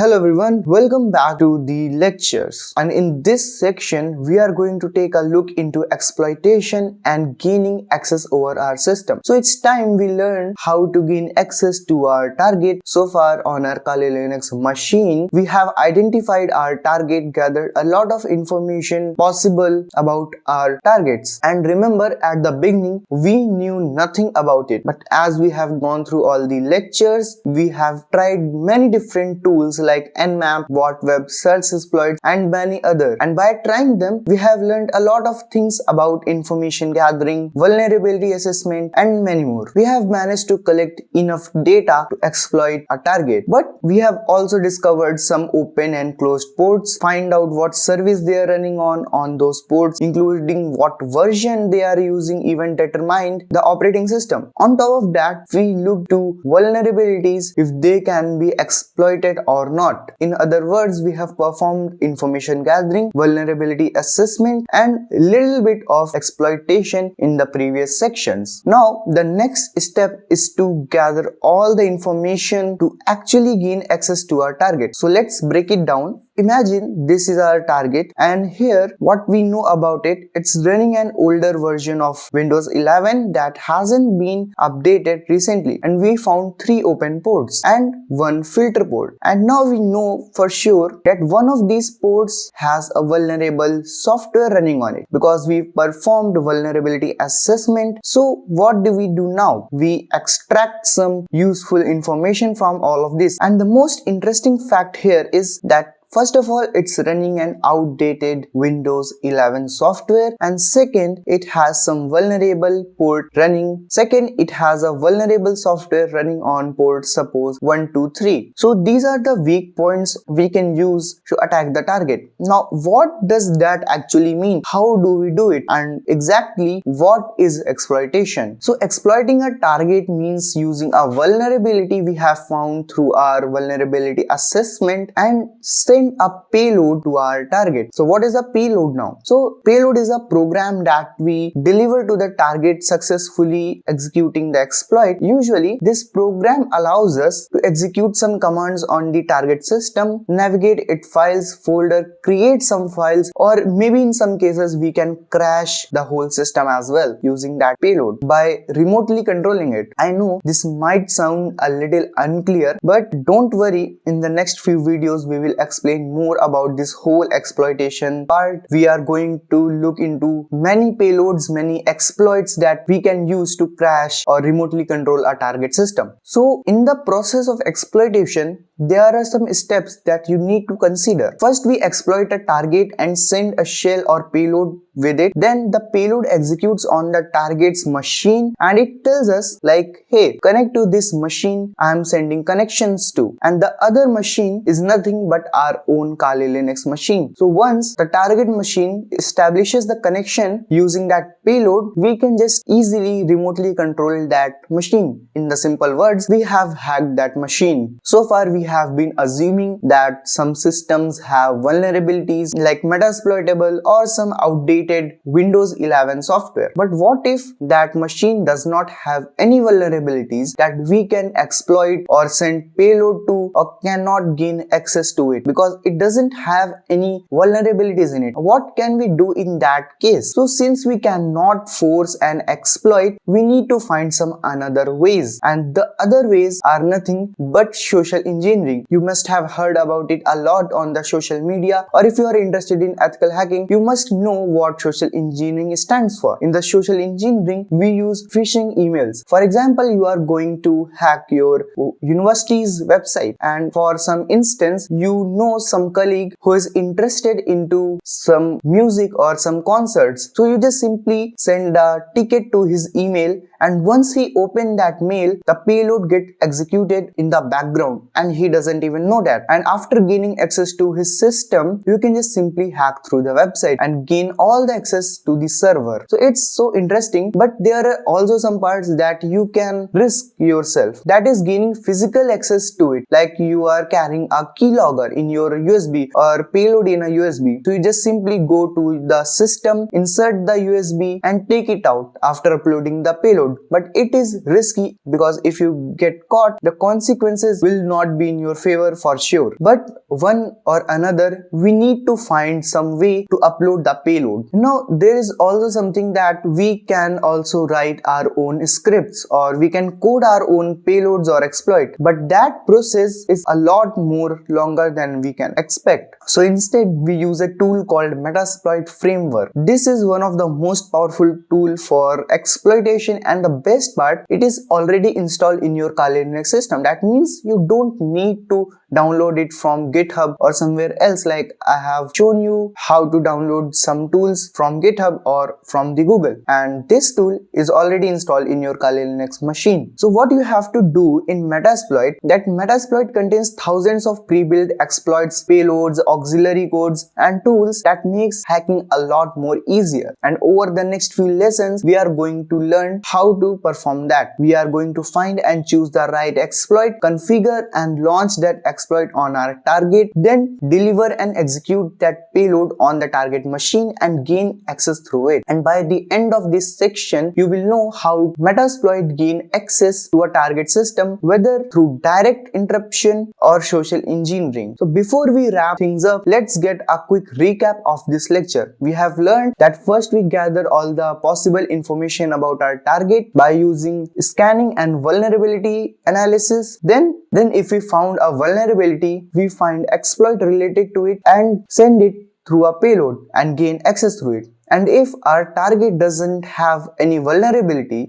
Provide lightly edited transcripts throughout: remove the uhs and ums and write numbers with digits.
Hello everyone, welcome back to the lectures, and in this section we are going to take a look into exploitation and gaining access over our system. So it's time we learn how to gain access to our target. So far on our Kali Linux machine, we have identified our target, gathered a lot of information possible about our targets, and remember at the beginning we knew nothing about it, but as we have gone through all the lectures, we have tried many different tools like Nmap, Web, Search Exploit and many others, and by trying them we have learned a lot of things about information gathering, vulnerability assessment and many more. We have managed to collect enough data to exploit a target, but we have also discovered some open and closed ports, find out what service they are running on those ports, including what version they are using, even determined the operating system. On top of that, we look to vulnerabilities, if they can be exploited or not. In other words, we have performed information gathering, vulnerability assessment and little bit of exploitation in the previous sections. Now the next step is to gather all the information to actually gain access to our target. So let's break it down. Imagine this is our target, and here what we know about it, it's running an older version of Windows 11 that hasn't been updated recently, and we found 3 open ports and 1 filter port, and now we know for sure that one of these ports has a vulnerable software running on it because we performed vulnerability assessment. So what do we do now? We extract some useful information from all of this, and the most interesting fact here is that first of all, it's running an outdated Windows 11 software, and second, it has some vulnerable port running. Second, it has a vulnerable software running on port suppose 123. So these are the weak points we can use to attack the target. Now, what does that actually mean? How do we do it? And exactly what is exploitation? So exploiting a target means using a vulnerability we have found through our vulnerability assessment and send a payload to our target. So what is a payload now? So payload is a program that we deliver to the target successfully executing the exploit. Usually this program allows us to execute some commands on the target system, navigate its files folder, create some files, or maybe in some cases we can crash the whole system as well using that payload by remotely controlling it. I know this might sound a little unclear, but don't worry, in the next few videos we will explain more about this whole exploitation part. We are going to look into many payloads, many exploits that we can use to crash or remotely control a target system. So in the process of exploitation, there are some steps that you need to consider. First, we exploit a target and send a shell or payload with it. Then the payload executes on the target's machine and it tells us like, hey, connect to this machine I am sending connections to, and the other machine is nothing but our own Kali Linux machine. So once the target machine establishes the connection using that payload, we can just easily remotely control that machine. In the simple words, we have hacked that machine. So far we have been assuming that some systems have vulnerabilities like Metasploitable or some outdated Windows 11 software. But what if that machine does not have any vulnerabilities that we can exploit or send payload to or cannot gain access to it because it doesn't have any vulnerabilities in it? What can we do in that case? So since we cannot force an exploit, we need to find some another ways, and the other ways are nothing but social engineering. You must have heard about it a lot on the social media, or if you are interested in ethical hacking, you must know what social engineering stands for. In the social engineering, we use phishing emails. For example, you are going to hack your university's website, and for some instance, you know some colleague who is interested into some music or some concerts. So you just simply send a ticket to his email, and once he opened that mail, the payload get executed in the background and he doesn't even know that. And after gaining access to his system, you can just simply hack through the website and gain all the access to the server. So it's so interesting, but there are also some parts that you can risk yourself, that is gaining physical access to it, like you are carrying a keylogger in your your USB or payload in a USB. So you just simply go to the system, insert the USB and take it out after uploading the payload. But it is risky because if you get caught, the consequences will not be in your favor for sure. But one or another, we need to find some way to upload the payload. Now there is also something that we can also write our own scripts, or we can code our own payloads or exploit, but that process is a lot more longer than we can expect. So instead we use a tool called Metasploit framework. This is one of the most powerful tool for exploitation, and the best part, it is already installed in your Kali Linux system. That means you don't need to download it from GitHub or somewhere else, like I have shown you how to download some tools from GitHub or from the Google, and this tool is already installed in your Kali Linux machine. So what you have to do in Metasploit, that Metasploit contains thousands of pre-built exploits, payloads, auxiliary codes and tools that makes hacking a lot more easier. And over the next few lessons we are going to learn how to perform that. We are going to find and choose the right exploit, configure and launch that exploit on our target, then deliver and execute that payload on the target machine and gain access through it. And by the end of this section you will know how Metasploit gain access to a target system, whether through direct interruption or social engineering. So before we wrap things up, let's get a quick recap of this lecture. We have learned that first we gather all the possible information about our target by using scanning and vulnerability analysis. Then if we found a vulnerability, we find exploit related to it and send it through a payload and gain access through it. And if our target doesn't have any vulnerability,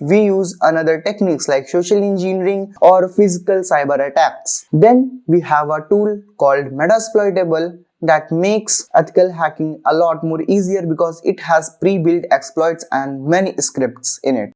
we use another techniques like social engineering or physical cyber attacks. Then we have a tool called Metasploitable that makes ethical hacking a lot more easier because it has pre-built exploits and many scripts in it.